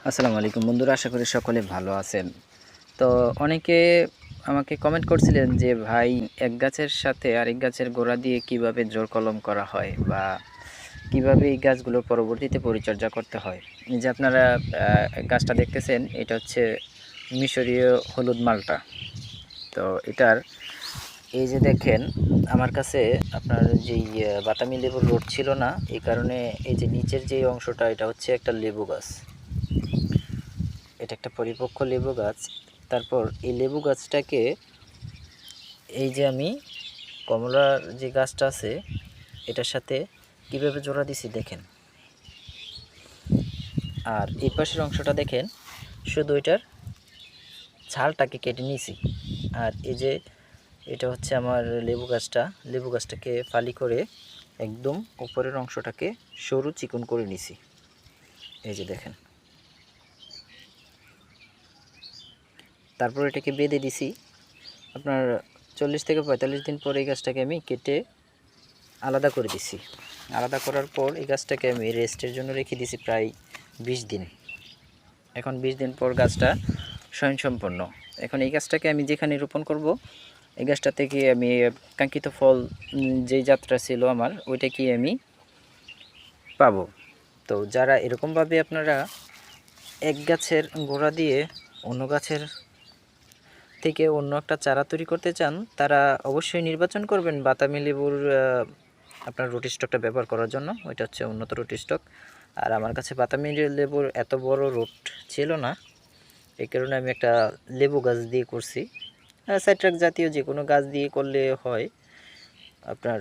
আসসালামু আলাইকুম বন্ধুরা, আশা করি সকলে ভালো আছেন। তো অনেকে আমাকে কমেন্ট করছিলেন যে ভাই, এক গাছের সাথে আরেক গাছের গোড়া দিয়ে কিভাবে জোড় কলম করা হয় বা কিভাবে এই গাছগুলো পরবর্তীতে পরিচর্যা করতে হয়। এই যে আপনারা গাছটা দেখতেছেন, এটা হচ্ছে মিশরীয় হলুদ মালটা। তো এটার এই যে দেখেন, আমার কাছে আপনার যেই বাতামি লেবুর রোড ছিল না, এই কারণে এই যে নিচের যে অংশটা, এটা হচ্ছে একটা লেবু গাছ। এটা একটা পরিপক্ক লেবু গাছ। তারপর এই লেবু গাছটাকে এই যে আমি কমলার যে গাছটা আছে এটার সাথে কিভাবে জোড়া দিছি দেখেন। আর এই পাশের অংশটা দেখেন, শুধু এটার ছালটাকে কেটে নিয়েছি। আর এই যে এটা হচ্ছে আমার লেবু গাছটাকে ফালি করে একদম উপরের অংশটাকে সরু চিকন করে নিছি। এই যে দেখেন, তারপর এটাকে বেঁধে দিছি। আপনার 40 থেকে 45 দিন পর এই গাছটাকে আমি কেটে আলাদা করে দিছি। আলাদা করার পর এই গাছটাকে আমি রেস্টের জন্য রেখে দিছি প্রায় 20 দিন। এখন 20 দিন পর গাছটা স্বয়ংসম্পন্ন। এখন এই গাছটাকে আমি যেখানে রোপণ করব, এই গাছটা থেকে আমি কাঙ্ক্ষিত ফল যেই যাত্রা ছিল আমার, ওইটা কি আমি পাবো। তো যারা এরকমভাবে আপনারা এক গাছের গোড়া দিয়ে অন্য গাছের থেকে অন্য একটা চারা তৈরি করতে চান, তারা অবশ্যই নির্বাচন করবেন বাতামি লেবুর আপনার রুটি স্টকটা ব্যবহার করার জন্য। ওইটা হচ্ছে উন্নত রুটি স্টক। আর আমার কাছে বাতামি লেবুর এত বড় রুট ছিল না, এই কারণে আমি একটা লেবু গাছ দিয়ে করছি। সাইট্রাক জাতীয় যে কোনো গাছ দিয়ে করলে হয়। আপনার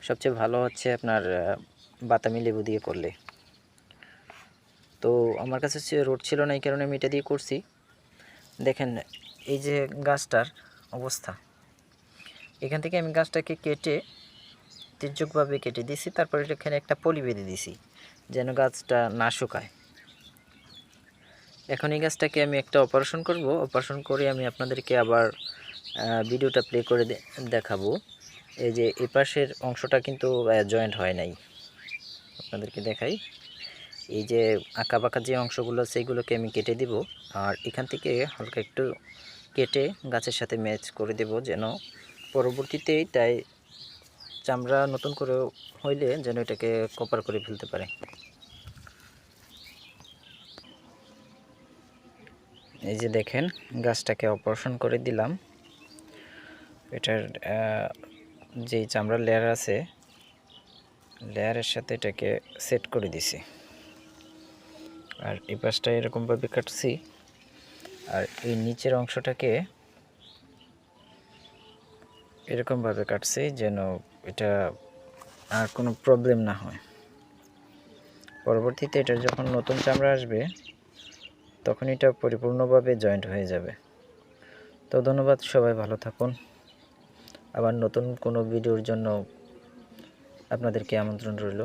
সবচেয়ে ভালো হচ্ছে আপনার বাতামি লেবু দিয়ে করলে। তো আমার কাছে রোড ছিল না, এই কারণে আমি এটা দিয়ে করছি। দেখেন এই যে গাছটার অবস্থা, এখান থেকে আমি গাছটাকে কেটে তির্যকভাবে কেটে দিছি। তারপর এখানে একটা পলি বেঁধে দিছি যেন গাছটা না শুকায়। এখন এই গাছটাকে আমি একটা অপারেশন করব। অপারেশন করে আমি আপনাদেরকে আবার ভিডিওটা প্লে করে দেখাবো। এই যে এই পাশের অংশটা কিন্তু জয়েন্ট হয় নাই, আপনাদেরকে দেখাই। এই যে আঁকা বাঁকা যে অংশগুলো সেইগুলোকে আমি কেটে দিব। আর এখান থেকে হালকা একটু কেটে গাছের সাথে ম্যাচ করে দেব, যেন পরবর্তীতে তাই চামড়া নতুন করে হইলে যেন এটাকে কভার করে ফেলতে পারে। এই যে দেখেন, গাছটাকে অপারেশন করে দিলাম। এটার যেই চামড়ার লেয়ার আছে, লেয়ারের সাথে এটাকে সেট করে দিছি। আর এই পাশটা এরকমভাবে কাটছি। আর এই নিচের অংশটাকে এরকমভাবে কাটছি যেন এটা আর কোনো প্রবলেম না হয়। পরবর্তীতে এটার যখন নতুন চামড়া আসবে, তখন এটা পরিপূর্ণভাবে জয়েন্ট হয়ে যাবে। তো ধন্যবাদ, সবাই ভালো থাকুন। আবার নতুন কোনো ভিডিওর জন্য আপনাদেরকে আমন্ত্রণ রইল।